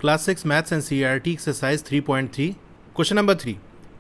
Class 6 Maths and CRT exercise 3.3. Question number 3.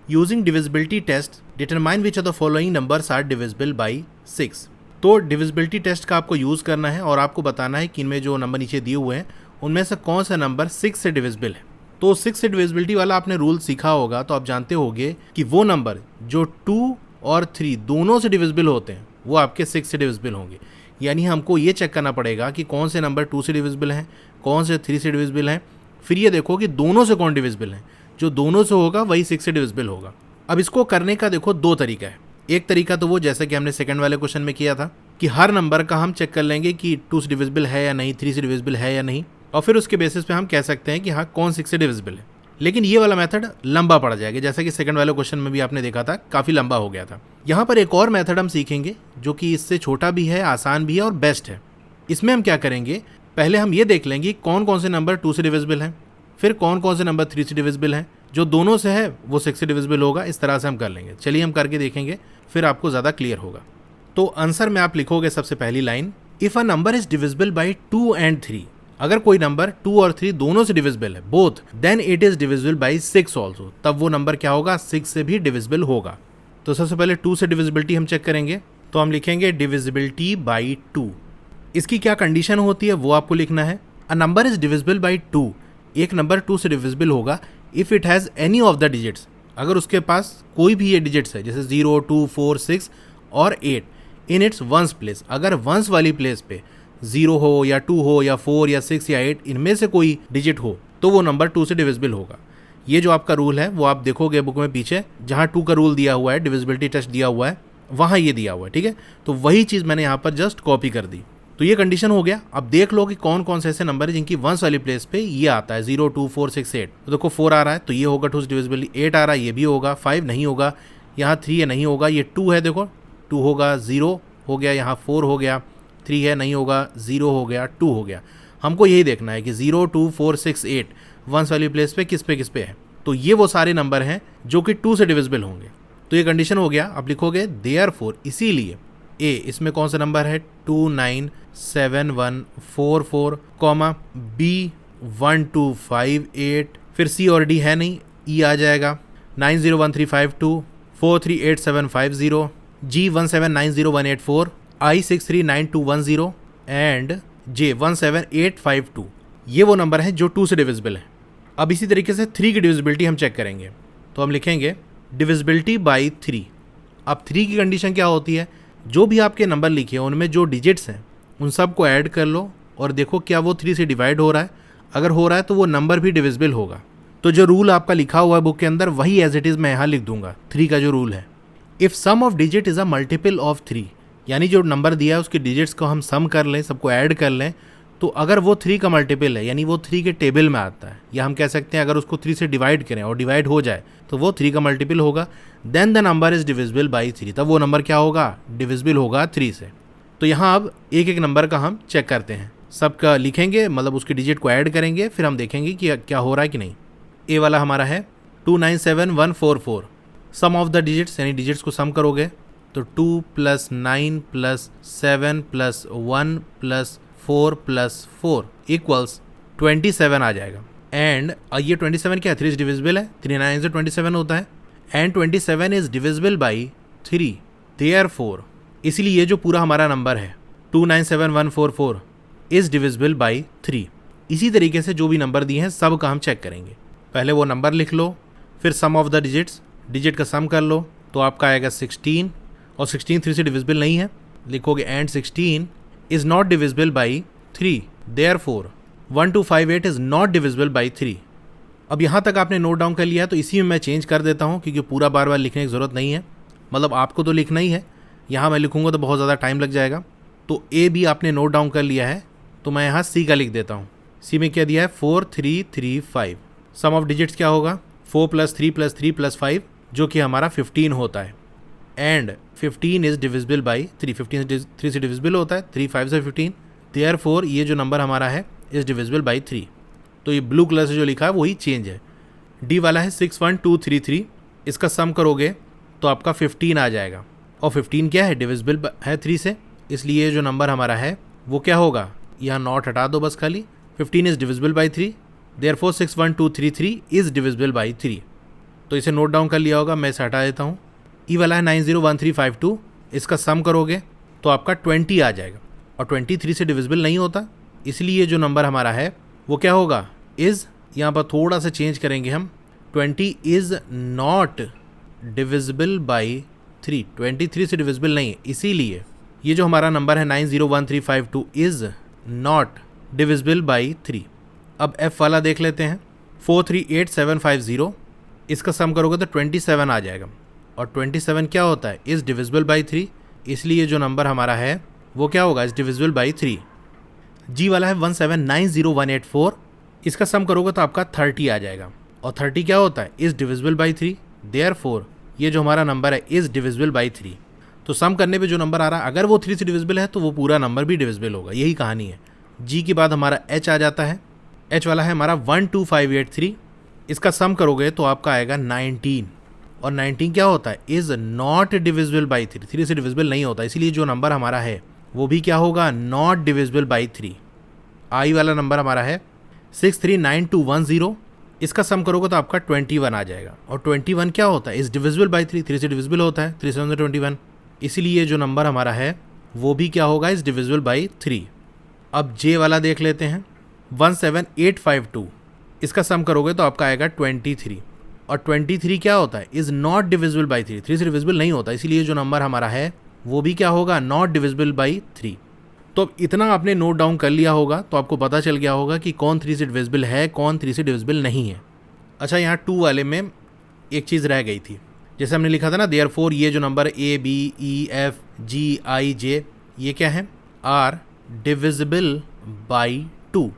Using divisibility test, determine which of the following numbers are divisible by 6. तो divisibility test का आपको use करना है और आपको बताना है कि इनमें जो नंबर नीचे दिए हुए हैं उनमें से कौन सा नंबर 6 से डिविजिबल है। तो 6 से डिविजिबिलिटी वाला आपने रूल सीखा होगा, तो आप जानते होंगे कि वो नंबर जो 2 और 3 दोनों से डिविजिबल होते हैं वो आपके 6 से डिविजिबल होंगे। यानी हमको ये चेक करना पड़ेगा कि कौन से नंबर 2 से डिविजिबल हैं, कौन से 3 से डिविजिबल हैं, फिर ये देखो कि दोनों से कौन डिविजिबल है। जो दोनों से होगा वही 6 से डिविजिबल होगा। अब इसको करने का देखो दो तरीका है। एक तरीका तो वो जैसे कि हमने सेकंड वाले क्वेश्चन में किया था कि हर नंबर का हम चेक कर लेंगे कि 2 से डिविजिबल है या नहीं, 3 से डिविजिबल है या नहीं, और फिर उसके बेसिस पे हम कह सकते हैं कि हाँ कौन 6 से डिविजिबल है। लेकिन ये वाला मेथड लंबा पड़ जाएगा, जैसा कि सेकंड वाले क्वेश्चन में भी आपने देखा था, काफ़ी लंबा हो गया था। यहाँ पर एक और मेथड हम सीखेंगे जो कि इससे छोटा भी है, आसान भी है और बेस्ट है। इसमें हम क्या करेंगे, पहले हम ये देख लेंगे कौन कौन से नंबर 2 से डिविजिबल हैं, फिर कौन कौन से नंबर 3 से डिविजिबल हैं, जो दोनों से है वो 6 से डिविजिबल होगा। इस तरह से हम कर लेंगे। चलिए हम करके देखेंगे, फिर आपको ज़्यादा क्लियर होगा। तो आंसर में आप लिखोगे सबसे पहली line, if a number is divisible by 2 and 3, अगर कोई नंबर 2 और 3 दोनों से डिविजिबल है both, then it is divisible by 6 also, तब वो नंबर क्या होगा, 6 से भी डिविजिबल होगा। तो सबसे पहले 2 से डिविजिबिलिटी हम चेक करेंगे, तो हम लिखेंगे डिविजिबिलिटी बाई 2। इसकी क्या कंडीशन होती है वो आपको लिखना है। A number is divisible by 2, एक नंबर 2 से डिविजिबल होगा if it has any of the digits, अगर उसके पास कोई भी ये डिजिट्स है, जैसे 0, 2, 4, 6 और 8 इन इट्स वंस प्लेस। अगर वंस वाली प्लेस पे 0 हो या 2 हो या 4 या 6 या 8 इनमें से कोई डिजिट हो तो वो नंबर 2 से डिविजिबल होगा। ये जो आपका रूल है वो आप देखोगे बुक में पीछे, जहाँ 2 का रूल दिया हुआ है, डिविजिबिलिटी टेस्ट दिया हुआ है, वहाँ ये दिया हुआ है। ठीक है, तो वही चीज़ मैंने यहाँ पर जस्ट कॉपी कर दी। तो ये कंडीशन हो गया। अब देख लो कि कौन कौन से ऐसे नंबर है जिनकी वंस वाली प्लेस पे ये आता है, 0, 2, 4, 6, 8। तो देखो 4 आ रहा है तो ये होगा 2 से डिविजिबल, 8 आ रहा है ये भी होगा, 5 नहीं होगा, यहाँ 3 है नहीं होगा, ये 2 है देखो 2 होगा, 0 हो गया, यहाँ 4 हो गया, 3 है नहीं होगा, 0 हो गया, 2 हो गया। हमको यही देखना है कि 0, 2, 4, 6, 8 वंस वाली प्लेस पे किस पे है। तो ये वो सारे नंबर हैं जो कि 2 से डिविजिबल होंगे। तो ये कंडीशन हो गया। अब लिखोगे देयरफॉर, इसीलिए ए, इसमें कौन सा नंबर है 2, 9, 7, 1, 4, 4, कॉमा बी 1, 2, 5, 8, फिर सी और डी है नहीं, ई आ जाएगा 9, 0, 1, 3, 5, 2, 4, 3, 8, 7, 5, 0, जी 1, 7, 9, 0, 1, 8, 4, आई 6, 3, 9, 2, 1, 0 एंड जे 1, 7, 8, 5, 2। ये वो नंबर है जो 2 से डिविजिबल है। अब इसी तरीके से 3 की डिविजिबिलिटी हम चेक करेंगे, तो हम लिखेंगे डिविजिबिलिटी बाई 3। अब 3 की कंडीशन क्या होती है, जो भी आपके नंबर लिखे हैं उनमें जो डिजिट्स हैं उन सब को ऐड कर लो और देखो क्या वो 3 से डिवाइड हो रहा है। अगर हो रहा है तो वो नंबर भी डिविजिबल होगा। तो जो रूल आपका लिखा हुआ है बुक के अंदर वही एज इट इज़ मैं यहाँ लिख दूंगा। 3 का जो रूल है, if sum of digit is a multiple of 3, यानी जो नंबर दिया है उसके डिजिट्स को हम सम कर लें, सबको ऐड कर लें, तो अगर वो 3 का मल्टीपल है यानी वो 3 के टेबल में आता है, या हम कह सकते हैं अगर उसको 3 से डिवाइड करें और डिवाइड हो जाए तो वो 3 का मल्टीपल होगा, then the number is divisible by 3, तब वो नंबर क्या होगा, डिविजिबल होगा 3 से। तो यहाँ अब एक एक नंबर का हम चेक करते हैं, सबका लिखेंगे, मतलब उसके डिजिट को ऐड करेंगे, फिर हम देखेंगे कि क्या हो रहा है कि नहीं। ए वाला हमारा है 2, 9, 7, 1, 4, 4, सम ऑफ द डिजिट्स, यानी डिजिट्स को सम करोगे तो 2 + 9 + 7 + 1 + 4 + 4 इक्वल्स 27 आ जाएगा। एंड ये 27 क्या है, 3 डिविजिबल है, 3 9 से 27 होता है, and 27 is divisible by 3, therefore, इसलिए ये जो पूरा हमारा नंबर है 2, 9, 7, 1, 4, 4 इज डिविजिबल बाई 3। इसी तरीके से जो भी नंबर दिए हैं सब का हम चेक करेंगे। पहले वो नंबर लिख लो, फिर सम ऑफ द डिजिट्स, डिजिट का सम कर लो, तो आपका आएगा 16, और 16 3 से डिविजिबल नहीं है, लिखोगे and 16 is not divisible by 3, therefore 1, 2, 5, 8 is not divisible by 3। अब यहाँ तक आपने नोट डाउन कर लिया है, तो इसी में मैं चेंज कर देता हूँ क्योंकि पूरा बार बार लिखने की ज़रूरत नहीं है, मतलब आपको तो लिखना ही है, यहाँ मैं लिखूँगा तो बहुत ज़्यादा टाइम लग जाएगा। तो ए भी आपने नोट डाउन कर लिया है, तो मैं यहाँ सी का लिख देता हूँ। सी में क्या दिया है 4, 3, 3, 5, सम ऑफ डिजिट्स क्या होगा 4 + 3 + 3 + 5 जो कि हमारा 15 होता है, एंड 15 इज़ डिविजिबल बाई 3, 15 3 से डिविजिबल होता है, 3 5 से 15, देयरफॉर ये जो नंबर हमारा है इज़ डिविजिबल बाई 3। तो ये ब्लू कलर से जो लिखा है वही चेंज है। डी वाला है 6, 1, 2, 3, 3, इसका सम करोगे तो आपका 15 आ जाएगा, और 15 क्या है, डिविजिबल है 3 से, इसलिए जो नंबर हमारा है वो क्या होगा, यहाँ नॉट हटा दो बस खाली, 15 is divisible by 3, therefore 61233 is divisible by 3। तो इसे नोट डाउन कर लिया होगा, मैं इसे हटा देता हूँ। ई वाला है 901352, इसका सम करोगे तो आपका 20 आ जाएगा और 23 से डिविजिबल नहीं होता, इसलिए जो नंबर हमारा है वो क्या होगा, इज़, यहाँ पर थोड़ा सा चेंज करेंगे हम, 20 इज़ नॉट डिविजिबल बाई 3, 23 से डिविजिबल नहीं है, इसीलिए ये जो हमारा नंबर है 901352 इज़ नॉट डिविजिबल बाई 3। अब F वाला देख लेते हैं, 438750, इसका सम करोगे तो 27 आ जाएगा और 27 क्या होता है, इज़ डिविजिबल बाई 3, इसलिए जो नंबर हमारा है वो क्या होगा, इज़ डिविजिबल बाई 3। जी वाला है 1790184, इसका सम करोगे तो आपका 30 आ जाएगा और 30 क्या होता है, इज़ डिविजिबल बाई 3, देयरफॉर ये जो हमारा नंबर है इज़ डिविजिबल बाई 3। तो सम करने पे जो नंबर आ रहा है अगर वो 3 से डिविजिबल है तो वो पूरा नंबर भी डिविजिबल होगा, यही कहानी है। जी के बाद हमारा H आ जाता है, H वाला है हमारा 12583, इसका सम करोगे तो आपका आएगा 19 और 19 क्या होता है, इज़ नॉट डिविजिबल बाई 3, 3 से डिविजिबल नहीं होता, इसीलिए जो नंबर हमारा है वो भी क्या होगा, नॉट डिविजिबल बाई 3। आई वाला नंबर हमारा है 639210, इसका सम करोगे तो आपका 21 आ जाएगा और 21 क्या होता है, इज़ डिविजिबल बाई 3, 3 से डिविजिबल होता है, 3 7 21, इसीलिए जो नंबर हमारा है वो भी क्या होगा, इज़ डिविजिबल बाई 3। अब जे वाला देख लेते हैं 17852, इसका सम करोगे तो आपका आएगा 23 और 23 क्या होता है, इज़ नॉट डिविजिबल बाई 3, 3 से डिविजिबल नहीं होता, इसीलिए जो नंबर हमारा है वो भी क्या होगा, नॉट डिविजिबल बाई 3। तो अब इतना आपने नोट डाउन कर लिया होगा तो आपको पता चल गया होगा कि कौन 3 से डिविजिबल है, कौन 3 से डिविजिबल नहीं है। अच्छा, यहाँ 2 वाले में एक चीज़ रह गई थी, जैसे हमने लिखा था ना, देयरफॉर ये जो number A B E F G I J ये क्या है, आर डिविजिबल बाई 2,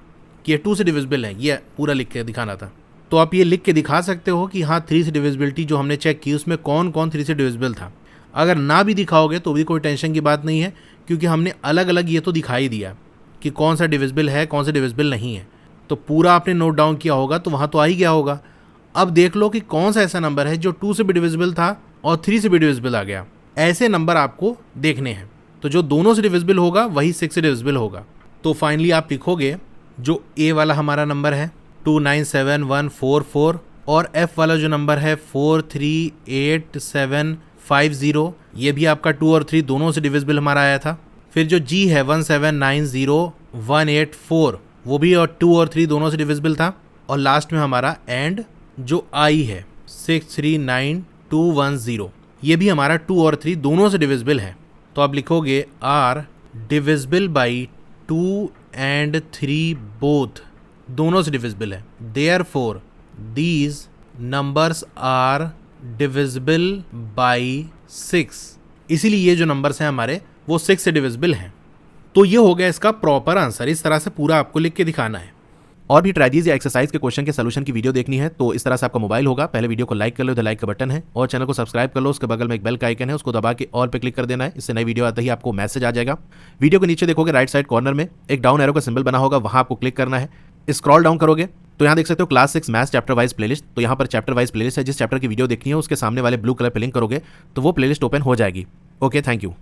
ये 2 से डिविजिबल है, ये पूरा लिख के दिखाना था। तो आप ये लिख के दिखा सकते हो कि हाँ 3 से डिविजिबिलिटी जो हमने चेक की उसमें कौन कौन 3 से डिविजिबल था। अगर ना भी दिखाओगे तो भी कोई टेंशन की बात नहीं है, क्योंकि हमने अलग अलग ये तो दिखाई दिया कि कौन सा डिविजिबल है, कौन सा डिविजिबल नहीं है। तो पूरा आपने नोट डाउन किया होगा तो वहाँ तो आ ही गया होगा। अब देख लो कि कौन सा ऐसा नंबर है जो 2 से भी डिविजिबल था और 3 से भी डिविजिबल आ गया। ऐसे नंबर आपको देखने हैं, तो जो दोनों से डिविजिबल होगा वही 6 से डिविजिबल होगा। तो फाइनली आप लिखोगे जो ए वाला हमारा नंबर है 297144 और एफ वाला जो नंबर है 438750, ये भी आपका 2 और 3 दोनों से डिविजिबल हमारा आया था। फिर जो जी है 1790184, वो भी और 2 और 3 दोनों से डिविजिबल था। और लास्ट में हमारा एंड जो आई है 639210, ये भी हमारा 2 और 3 दोनों से डिविजिबल है। तो आप लिखोगे are divisible by 2 and 3 both, दोनों से डिविजिबल है। Therefore these numbers are divisible by 6, इसीलिए ये जो नंबर्स हैं हमारे वो 6 से डिविजिबल हैं। तो ये हो गया इसका प्रॉपर आंसर। इस तरह से पूरा आपको लिख के दिखाना है। और भी ट्राइजीज या एक्सरसाइज के क्वेश्चन के सोल्यूशन की वीडियो देखनी है तो इस तरह से आपका मोबाइल होगा, पहले वीडियो को लाइक कर लो, इधर लाइक का बटन है, और चैनल को सब्सक्राइब कर लो, उसके बगल में एक बेल का आइकन है, उसको दबा के ऑल पे क्लिक कर देना है। इससे नई वीडियो आते ही आपको मैसेज आ जाएगा। वीडियो के नीचे देखोगे राइट साइड कॉर्नर में एक डाउन एरो का सिंबल बना होगा, वहां आपको क्लिक करना है। स्क्रॉल डाउन करोगे तो यहाँ देख सकते हो class 6 maths chapter wise playlist. तो यहाँ पर चैप्टर वाइज प्लेलिस्ट है, जिस चैप्टर की वीडियो देखनी है उसके सामने वाले ब्लू कलर पे लिंक करोगे तो वो प्लेलिस्ट ओपन हो जाएगी। Okay, thank you.